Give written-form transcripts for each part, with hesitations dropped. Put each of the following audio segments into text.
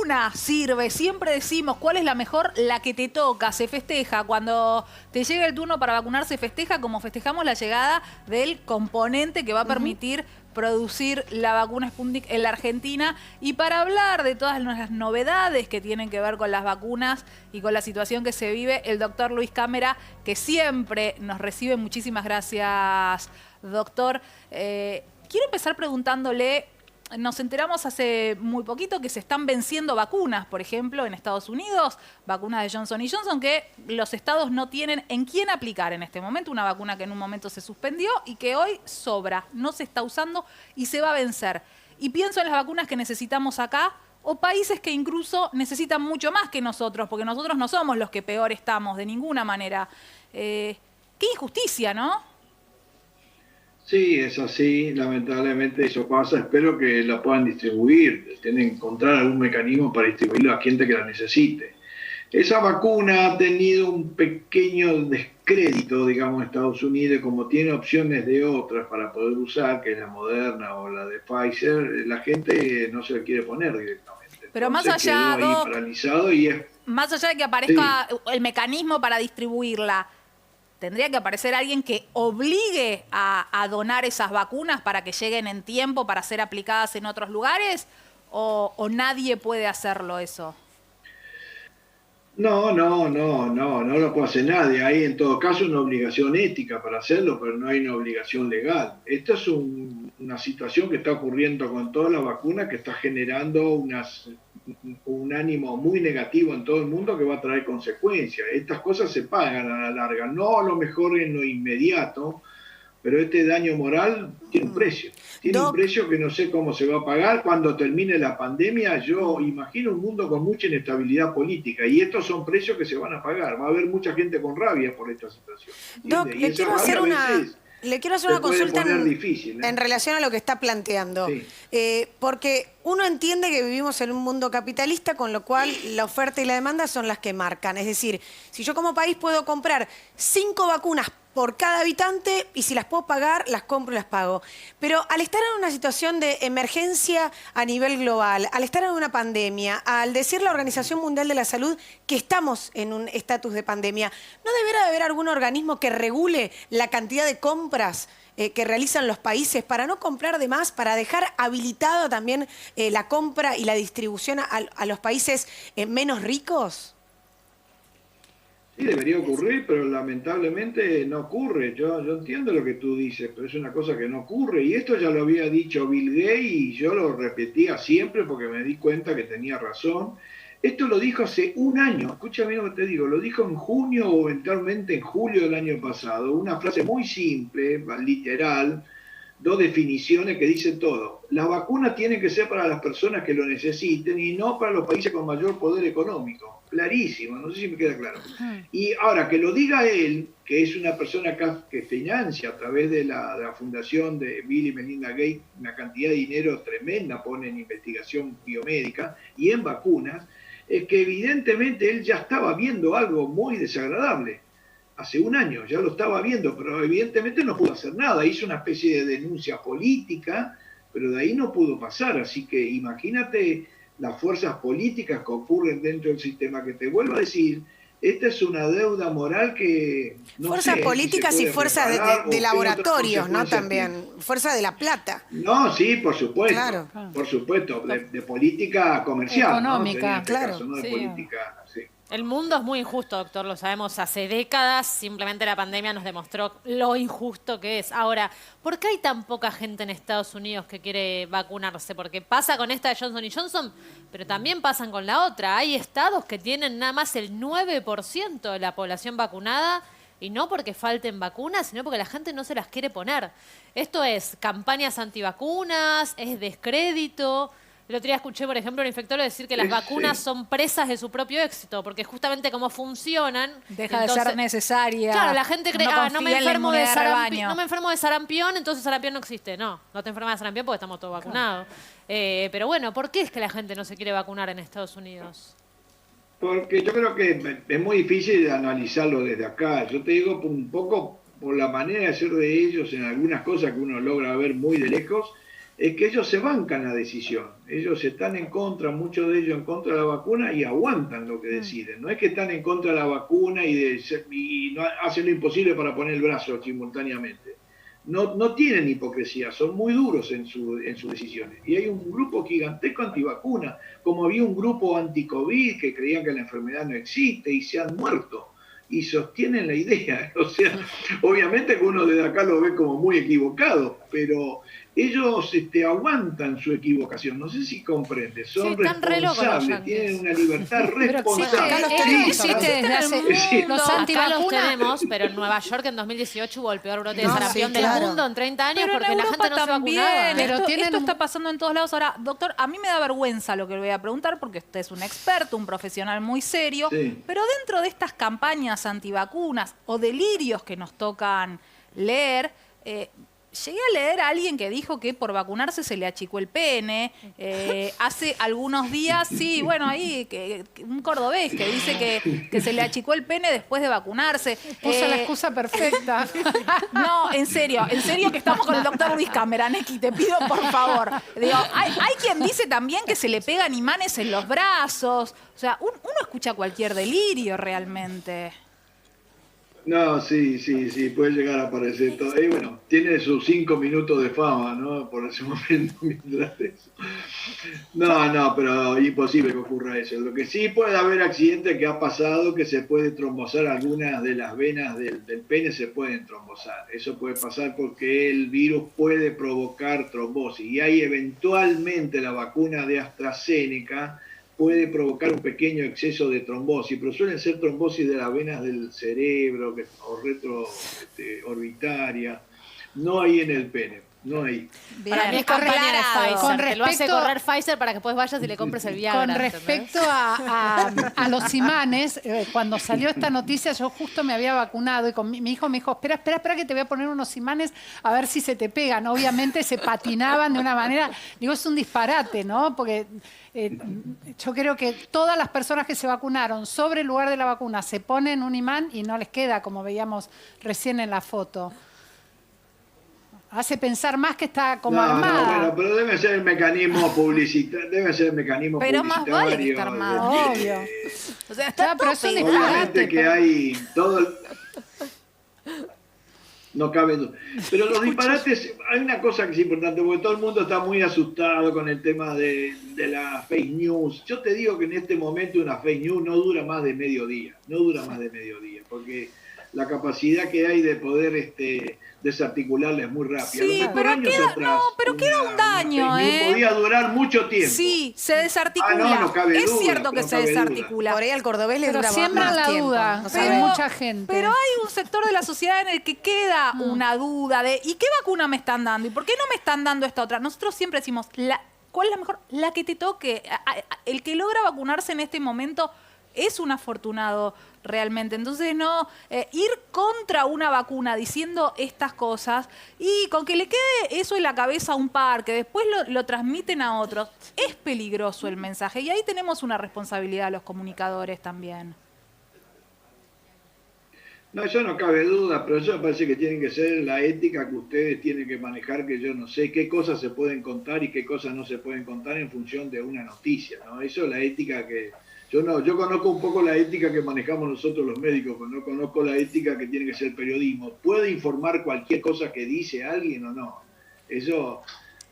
vacuna sirve, siempre decimos cuál es la mejor, la que te toca, se festeja. Cuando te llega el turno para vacunar, se festeja como festejamos la llegada del componente que va a permitir producir la vacuna Sputnik en la Argentina. Y para hablar de todas las novedades que tienen que ver con las vacunas y con la situación que se vive, el doctor Luis Cámara, que siempre nos recibe. Muchísimas gracias, doctor. Quiero empezar preguntándole, nos enteramos hace muy poquito que se están venciendo vacunas, por ejemplo, en Estados Unidos, vacunas de Johnson & Johnson, que los estados no tienen en quién aplicar en este momento, una vacuna que en un momento se suspendió y que hoy sobra, no se está usando y se va a vencer. Y pienso en las vacunas que necesitamos acá, o países que incluso necesitan mucho más que nosotros, porque nosotros no somos los que peor estamos de ninguna manera. Qué injusticia, ¿no? Sí, es así, lamentablemente eso pasa. Espero que la puedan distribuir, tienen que encontrar algún mecanismo para distribuirlo a gente que la necesite. Esa vacuna ha tenido un pequeño descrédito, digamos, en Estados Unidos, como tiene opciones de otras para poder usar, que es la Moderna o la de Pfizer, la gente no se la quiere poner directamente. Pero entonces más allá, quedó ahí Doc, paralizado y es... más allá de que Sí. aparezca el mecanismo para distribuirla, ¿tendría que aparecer alguien que obligue a donar esas vacunas para que lleguen en tiempo para ser aplicadas en otros lugares? ¿O nadie puede hacerlo eso? No lo puede hacer nadie. Hay en todo caso una obligación ética para hacerlo, pero no hay una obligación legal. Esta es una situación que está ocurriendo con todas las vacunas, que está generando un ánimo muy negativo en todo el mundo que va a traer consecuencias. Estas cosas se pagan a la larga, no a lo mejor en lo inmediato, pero este daño moral tiene un precio. Tiene un Doc, precio que no sé cómo se va a pagar cuando termine la pandemia. Yo imagino un mundo con mucha inestabilidad política y estos son precios que se van a pagar. Va a haber mucha gente con rabia por esta situación. Doc, ¿Entiende? Y esa rabia a veces le quiero hacer se una puede consulta poner difícil, ¿eh? en relación a lo que está planteando. Sí. Porque uno entiende que vivimos en un mundo capitalista, con lo cual la oferta y la demanda son las que marcan. Es decir, si yo como país puedo comprar 5 vacunas por cada habitante y si las puedo pagar, las compro y las pago. Pero al estar en una situación de emergencia a nivel global, al estar en una pandemia, al decir la Organización Mundial de la Salud que estamos en un estatus de pandemia, ¿no deberá de haber algún organismo que regule la cantidad de compras que realizan los países para no comprar de más, para dejar habilitada también la compra y la distribución a los países menos ricos? Sí, debería ocurrir, pero lamentablemente no ocurre. Yo entiendo lo que tú dices, pero es una cosa que no ocurre. Y esto ya lo había dicho Bill Gates y yo lo repetía siempre porque me di cuenta que tenía razón. Esto lo dijo hace un año. Escúchame lo que te digo. Lo dijo en junio o eventualmente en julio del año pasado. Una frase muy simple, literal, 2 definiciones que dicen todo. La vacuna tiene que ser para las personas que lo necesiten y no para los países con mayor poder económico. Clarísimo, no sé si me queda claro. Y ahora, que lo diga él, que es una persona que financia a través de la fundación de Bill y Melinda Gates una cantidad de dinero tremenda, pone en investigación biomédica y en vacunas, es que evidentemente él ya estaba viendo algo muy desagradable. Hace un año ya lo estaba viendo, pero evidentemente no pudo hacer nada. Hizo una especie de denuncia política, pero de ahí no pudo pasar. Así que imagínate las fuerzas políticas que ocurren dentro del sistema, que te vuelvo a decir, esta es una deuda moral que no fuerzas sé políticas si se y puede fuerzas reparar de o qué laboratorios, otras ¿no? consecuencias También. tiene. Fuerza de la plata. No, sí, Claro. por supuesto, de política comercial, ¿no? Sería en Económica, este claro. caso, no de Sí. política, sí. El mundo es muy injusto, doctor, lo sabemos hace décadas, simplemente la pandemia nos demostró lo injusto que es. Ahora, ¿por qué hay tan poca gente en Estados Unidos que quiere vacunarse? Porque pasa con esta de Johnson Johnson, pero también pasan con la otra. Hay estados que tienen nada más el 9% de la población vacunada, y no porque falten vacunas, sino porque la gente no se las quiere poner. Esto es campañas antivacunas, es descrédito. El otro día escuché, por ejemplo, a un infectólogo decir que las vacunas son presas de su propio éxito, porque justamente como funcionan... Deja de ser necesaria. Claro, la gente cree, no me confía en la enfermo de inmunidad rebaño. no me enfermo de sarampión, entonces sarampión no existe. No te enfermas de sarampión porque estamos todos vacunados. Pero bueno, ¿por qué es que la gente no se quiere vacunar en Estados Unidos? Porque yo creo que es muy difícil analizarlo desde acá. Yo te digo un poco por la manera de ser de ellos en algunas cosas que uno logra ver muy de lejos, es que ellos se bancan la decisión. Ellos están en contra, muchos de ellos en contra de la vacuna y aguantan lo que deciden. No es que están en contra de la vacuna y no hacen lo imposible para poner el brazo simultáneamente. No tienen hipocresía, son muy duros en sus decisiones. Y hay un grupo gigantesco antivacuna, como había un grupo anti-COVID que creían que la enfermedad no existe y se han muerto. Y sostienen la idea. O sea, obviamente que uno desde acá lo ve como muy equivocado, pero ellos aguantan su equivocación. No sé si comprende. Son están re locos los responsables, yanquis. tienen una libertad Pero responsable. acá los Esto tenemos, existe desde hace Sí. los Acá los antivacunas. tenemos, pero en Nueva York en 2018 hubo el peor brote de No, sarampión sí, del claro. mundo en 30 años Pero porque en la Europa gente no se también. vacunaba. Pero Esto tienen- está pasando en todos lados. Ahora, doctor, a mí me da vergüenza lo que le voy a preguntar porque usted es un experto, un profesional muy serio. Sí. Pero dentro de estas campañas antivacunas o delirios que nos tocan leer, llegué a leer a alguien que dijo que por vacunarse se le achicó el pene. Hace algunos días, sí, bueno, ahí un cordobés que dice que se le achicó el pene después de vacunarse. Puso la excusa perfecta. No, en serio que estamos con el doctor Luis Cameranecki, te pido por favor. Digo, hay quien dice también que se le pegan imanes en los brazos. O sea, uno escucha cualquier delirio realmente. No, sí, puede llegar a aparecer todo. Bueno, tiene sus 5 minutos de fama, ¿no? Por ese momento, mientras eso. No, pero imposible que ocurra eso. Lo que sí puede haber accidentes que ha pasado, que se puede trombosar, algunas de las venas del pene se pueden trombosar. Eso puede pasar porque el virus puede provocar trombosis. Y hay eventualmente la vacuna de AstraZeneca puede provocar un pequeño exceso de trombosis, pero suelen ser trombosis de las venas del cerebro o retroorbitaria, no hay en el pene, no hay. Para mí es Bien, campaña de aclarado. Pfizer, Con que lo hace respecto- correr Pfizer para que después vayas y le compres el Viagra. Con ¿entendés? respecto a los imanes, cuando salió esta noticia yo justo me había vacunado y con mi hijo me dijo, espera que te voy a poner unos imanes a ver si se te pegan. Obviamente se patinaban de una manera, digo, es un disparate, ¿no? Porque yo creo que todas las personas que se vacunaron sobre el lugar de la vacuna se ponen un imán y no les queda, como veíamos recién en la foto. Hace pensar más que está como armada. Bueno, pero debe ser el mecanismo publicitario, Pero más vale que está armado. Obvio. O sea, está Ya, pero es un todo disparate. Obviamente que pero- hay no cabe duda. Pero los disparates, hay una cosa que es importante, porque todo el mundo está muy asustado con el tema de la fake news. Yo te digo que en este momento una fake news no dura más de mediodía, porque la capacidad que hay de poder desarticularla es muy rápida. Sí, Lo que pero por años queda- atrás, no, pero queda un una daño, fake news ¿eh? podía durar mucho tiempo. Sí, se desarticula. no cabe es duda, cierto que no se cabe duda. desarticula. Por ahí al cordobés le Pero dura siembran más la tiempo. duda. No Sabe sabemos. mucha gente. Pero hay un sector de la sociedad en el que queda una duda de ¿y qué vacuna me están dando? ¿Y por qué no me están dando esta otra? Nosotros siempre decimos, ¿cuál es la mejor? La que te toque. El que logra vacunarse en este momento es un afortunado realmente. Entonces, no ir contra una vacuna diciendo estas cosas y con que le quede eso en la cabeza a un par, que después lo transmiten a otros, es peligroso el mensaje. Y ahí tenemos una responsabilidad los comunicadores también. No, eso no cabe duda, pero eso me parece que tiene que ser la ética que ustedes tienen que manejar, que yo no sé qué cosas se pueden contar y qué cosas no se pueden contar en función de una noticia, ¿no? Eso es la ética que... Yo conozco un poco la ética que manejamos nosotros los médicos, pero no conozco la ética que tiene que ser el periodismo. ¿Puede informar cualquier cosa que dice alguien o no? Eso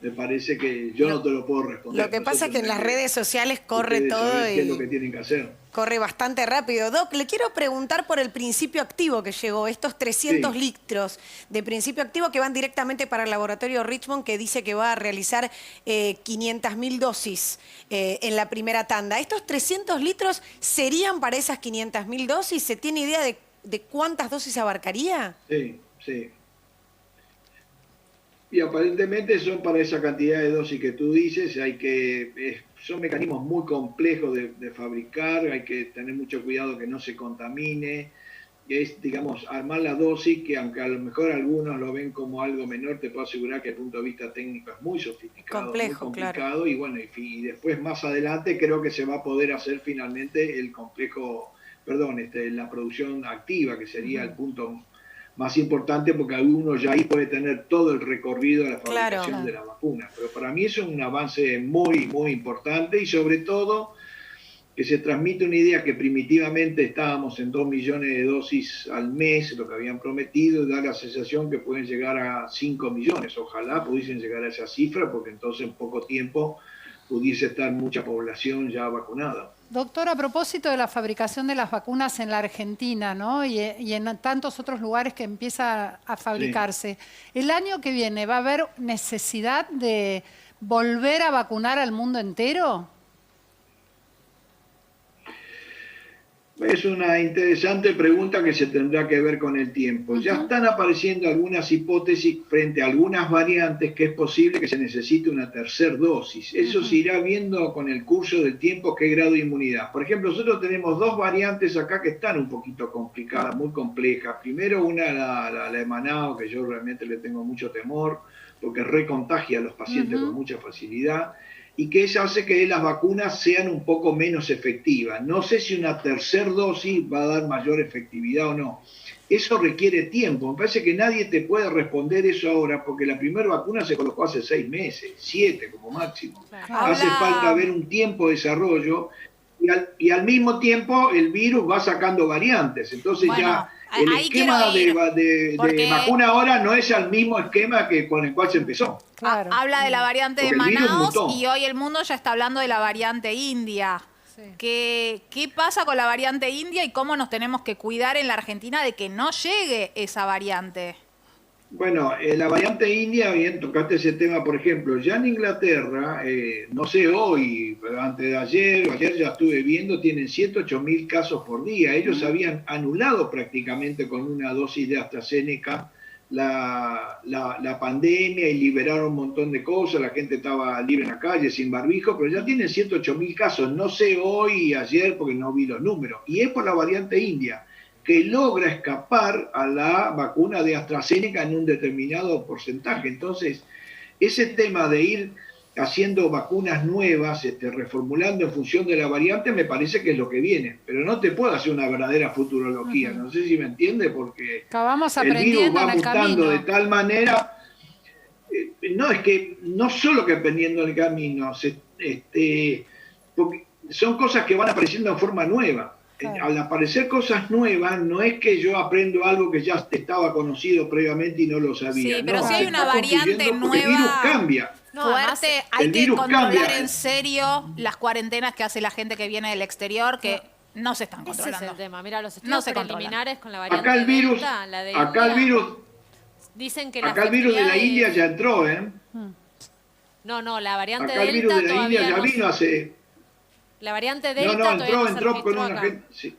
me parece que yo no te lo puedo responder. Lo que pasa es que en las redes sociales corre Ustedes todo saben qué es lo y que tienen que hacer. corre bastante rápido. Doc, le quiero preguntar por el principio activo que llegó, estos 300 Sí. litros de principio activo que van directamente para el laboratorio Richmond, que dice que va a realizar 500.000 dosis en la primera tanda. ¿Estos 300 litros serían para esas 500.000 dosis? ¿Se tiene idea de cuántas dosis abarcaría? Sí. Y aparentemente son para esa cantidad de dosis que tú dices, son mecanismos muy complejos de fabricar, hay que tener mucho cuidado que no se contamine, es, digamos, armar la dosis que aunque a lo mejor algunos lo ven como algo menor, te puedo asegurar que desde el punto de vista técnico es muy sofisticado, Complejo, muy complicado, claro. y bueno, y después más adelante creo que se va a poder hacer finalmente la producción activa, que sería el punto más importante porque uno ya ahí puede tener todo el recorrido de la fabricación Claro. de la vacuna. Pero para mí eso es un avance muy, muy importante y sobre todo que se transmite una idea que primitivamente estábamos en 2 millones de dosis al mes, lo que habían prometido, y da la sensación que pueden llegar a 5 millones. Ojalá pudiesen llegar a esa cifra porque entonces en poco tiempo pudiese estar mucha población ya vacunada. Doctor, a propósito de la fabricación de las vacunas en la Argentina, ¿no? Y en tantos otros lugares que empieza a fabricarse, ¿el año que viene va a haber necesidad de volver a vacunar al mundo entero? Es una interesante pregunta que se tendrá que ver con el tiempo. Ya están apareciendo algunas hipótesis frente a algunas variantes que es posible que se necesite una tercera dosis. Eso se irá viendo con el curso del tiempo qué grado de inmunidad. Por ejemplo, nosotros tenemos 2 variantes acá que están un poquito complicadas, muy complejas. Primero una, la de Manaus, que yo realmente le tengo mucho temor, porque recontagia a los pacientes con mucha facilidad, y que eso hace que las vacunas sean un poco menos efectivas. No sé si una tercera dosis va a dar mayor efectividad o no. Eso requiere tiempo. Me parece que nadie te puede responder eso ahora, porque la primera vacuna se colocó hace 6 meses, 7 como máximo. Hace falta ver un tiempo de desarrollo y al mismo tiempo el virus va sacando variantes. Entonces Bueno, ya el ahí esquema quiero ir, de porque- vacuna ahora no es el mismo esquema que con el cual se empezó. Claro. Habla de la variante de Porque el virus Manaus mutó. y hoy el mundo ya está hablando de la variante india. Sí. ¿Qué pasa con la variante india y cómo nos tenemos que cuidar en la Argentina de que no llegue esa variante? Bueno, la variante india, bien, tocaste ese tema, por ejemplo, ya en Inglaterra, no sé hoy, pero antes de ayer ya estuve viendo, tienen 108.000 casos por día. Ellos habían anulado prácticamente con una dosis de AstraZeneca la pandemia y liberaron un montón de cosas, la gente estaba libre en la calle, sin barbijo, pero ya tienen 108.000 casos, no sé hoy y ayer porque no vi los números, y es por la variante india, que logra escapar a la vacuna de AstraZeneca en un determinado porcentaje. Entonces, ese tema de ir haciendo vacunas nuevas, reformulando en función de la variante, me parece que es lo que viene. Pero no te puedo hacer una verdadera futurología, no sé si me entiende, porque Acabamos el virus aprendiendo va en el mutando camino. de tal manera... no, es que no solo que aprendiendo el camino, porque son cosas que van apareciendo en forma nueva. Claro. Al aparecer cosas nuevas, no es que yo aprendo algo que ya estaba conocido previamente y no lo sabía. Sí, pero no, si hay se una está variante construyendo porque el virus nueva cambia. No, además, fuerte, hay el que virus controlar cambia. en serio las cuarentenas que hace la gente que viene del exterior, que no se están ese es controlando. el tema. Mira, los No estudios se controla. preliminares con la variante Acá el virus, Delta, la de acá el India, virus, dicen que la acá el virus de la efectividad India es- ya entró, ¿eh? No, la variante Acá el virus Delta de la India todavía ya no... vino hace... La variante No, Delta no, todavía no se entró con registró una acá. gente... sí.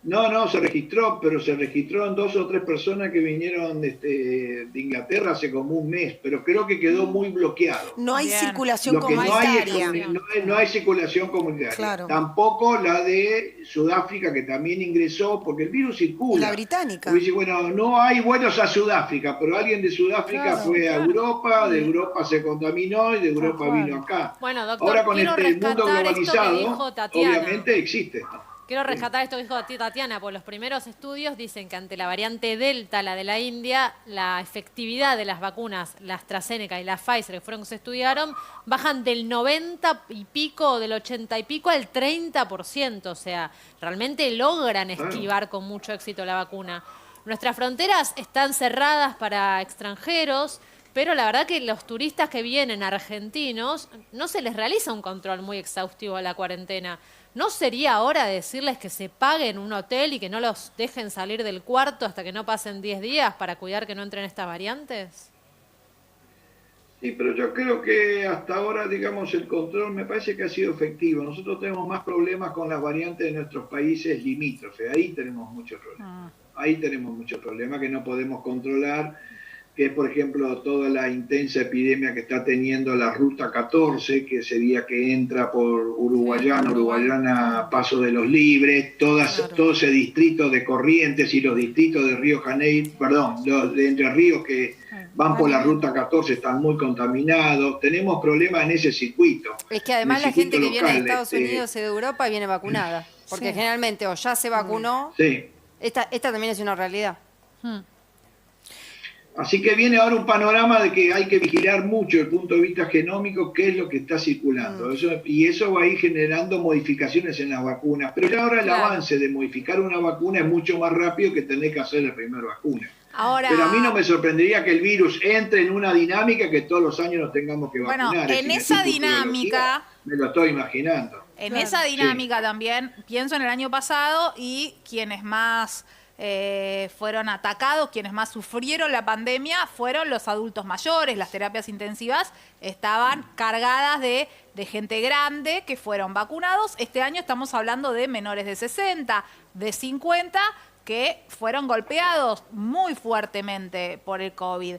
No, se registró, pero se registró en 2 o 3 personas que vinieron de Inglaterra hace como un mes, pero creo que quedó muy bloqueado. No hay Bien. circulación Lo que no hay, es comunitaria. no hay circulación comunitaria. Claro. Tampoco la de Sudáfrica, que también ingresó, porque el virus circula. Y la británica. Porque dice, bueno, no hay vuelos a Sudáfrica, pero alguien de Sudáfrica Claro, fue a Europa, de Europa se contaminó y de Europa cual. vino acá. Bueno, doctor, Ahora con quiero este mundo rescatar esto que dijo globalizado, Tatiana. obviamente existe. Quiero rescatar esto que dijo Tatiana, porque los primeros estudios dicen que ante la variante Delta, la de la India, la efectividad de las vacunas, la AstraZeneca y la Pfizer, que fueron que se estudiaron, bajan del 90 y pico o del 80 y pico al 30%. O sea, realmente logran esquivar con mucho éxito la vacuna. Nuestras fronteras están cerradas para extranjeros, pero la verdad que los turistas que vienen argentinos no se les realiza un control muy exhaustivo a la cuarentena. ¿No sería hora de decirles que se paguen un hotel y que no los dejen salir del cuarto hasta que no pasen 10 días para cuidar que no entren estas variantes? Sí, pero yo creo que hasta ahora, digamos, el control me parece que ha sido efectivo. Nosotros tenemos más problemas con las variantes de nuestros países limítrofes. Ahí tenemos muchos problemas. Ahí tenemos muchos problemas que no podemos controlar, que es, por ejemplo, toda la intensa epidemia que está teniendo la Ruta 14, que sería que entra por Uruguayana, Paso de los Libres, todo ese distrito de Corrientes y los distritos de Río Janeiro, perdón, los de Entre Ríos que van por la Ruta 14 están muy contaminados. Tenemos problemas en ese circuito. Es que además en la el gente que circuito viene de local, Estados Unidos y de Europa viene vacunada. Porque Sí. generalmente o ya se vacunó, Sí. esta también es una realidad. Así que viene ahora un panorama de que hay que vigilar mucho desde el punto de vista genómico qué es lo que está circulando. Y eso va a ir generando modificaciones en las vacunas. Pero ya ahora el avance de modificar una vacuna es mucho más rápido que tener que hacer la primera vacuna. Ahora, pero a mí no me sorprendería que el virus entre en una dinámica que todos los años nos tengamos que vacunar. Bueno, en esa dinámica... Me lo estoy imaginando. En esa dinámica también, pienso en el año pasado y quienes más... fueron atacados, quienes más sufrieron la pandemia fueron los adultos mayores. Las terapias intensivas estaban cargadas de gente grande que fueron vacunados. Este año estamos hablando de menores de 60, de 50, que fueron golpeados muy fuertemente por el COVID.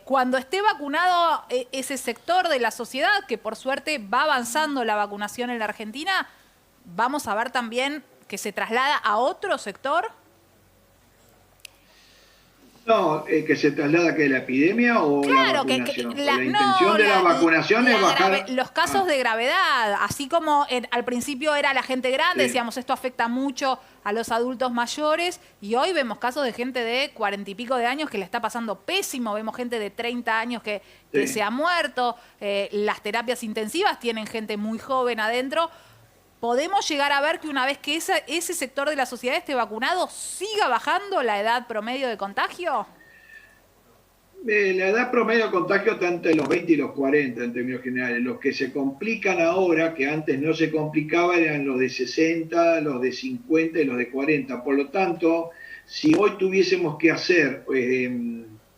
Cuando esté vacunado ese sector de la sociedad, que por suerte va avanzando la vacunación en la Argentina, ¿vamos a ver también que se traslada a otro sector? No, que se traslada que la epidemia o la vacunación. La intención de la vacunación es bajar los casos de gravedad, así como al principio era la gente grande, decíamos esto afecta mucho a los adultos mayores y hoy vemos casos de gente de 40 y pico de años que le está pasando pésimo, vemos gente de 30 años que se ha muerto, las terapias intensivas tienen gente muy joven adentro. ¿Podemos llegar a ver que una vez que ese sector de la sociedad esté vacunado, siga bajando la edad promedio de contagio? La edad promedio de contagio está entre los 20 y los 40 en términos generales. Los que se complican ahora, que antes no se complicaban, eran los de 60, los de 50 y los de 40. Por lo tanto, si hoy tuviésemos que hacer,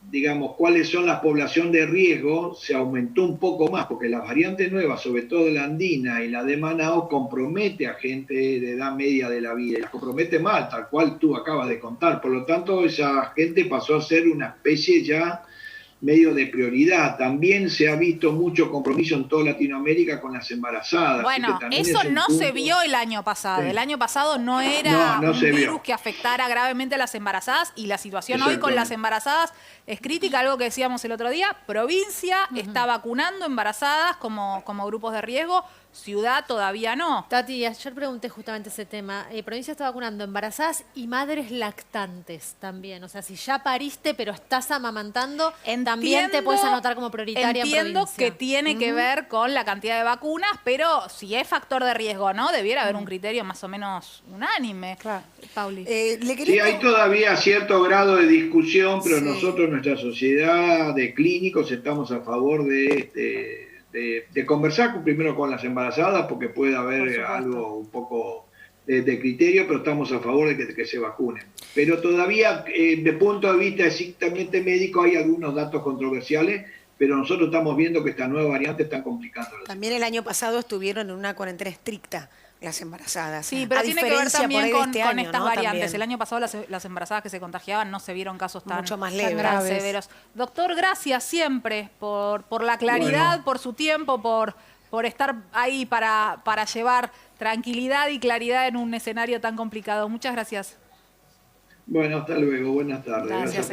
digamos, cuáles son las poblaciones de riesgo, se aumentó un poco más, porque las variantes nuevas, sobre todo la andina y la de Manaus, compromete a gente de edad media de la vida, y las compromete mal, tal cual tú acabas de contar. Por lo tanto, esa gente pasó a ser una especie ya medio de prioridad. También se ha visto mucho compromiso en toda Latinoamérica con las embarazadas. Bueno, eso no se vio el año pasado. Sí. El año pasado no era un virus que afectara gravemente a las embarazadas y la situación hoy con las embarazadas es crítica, algo que decíamos el otro día. Provincia está vacunando embarazadas como grupos de riesgo. Ciudad todavía no. Tati, ayer pregunté justamente ese tema. Provincia está vacunando embarazadas y madres lactantes también. O sea, si ya pariste pero estás amamantando, también te puedes anotar como prioritaria en provincia. Entiendo que tiene que ver con la cantidad de vacunas, pero si es factor de riesgo, ¿no? Debiera haber un criterio más o menos unánime. Claro. Pauli. Sí, hay todavía cierto grado de discusión, pero nosotros, nuestra sociedad de clínicos, estamos a favor de conversar primero con las embarazadas, porque puede haber algo un poco de criterio, pero estamos a favor de que se vacunen. Pero todavía, de punto de vista estrictamente médico, hay algunos datos controversiales, pero nosotros estamos viendo que esta nueva variante está complicando. También el año pasado estuvieron en una cuarentena estricta las embarazadas. Sí, pero tiene que ver también con estas variantes. También. El año pasado las embarazadas que se contagiaban no se vieron casos tan, mucho más tan severos. Doctor, gracias siempre por la claridad, por su tiempo, por estar ahí para llevar tranquilidad y claridad en un escenario tan complicado. Muchas gracias. Bueno, hasta luego. Buenas tardes. Gracias.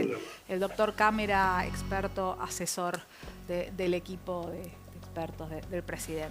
El doctor Cámara, experto, asesor del equipo de expertos del presidente.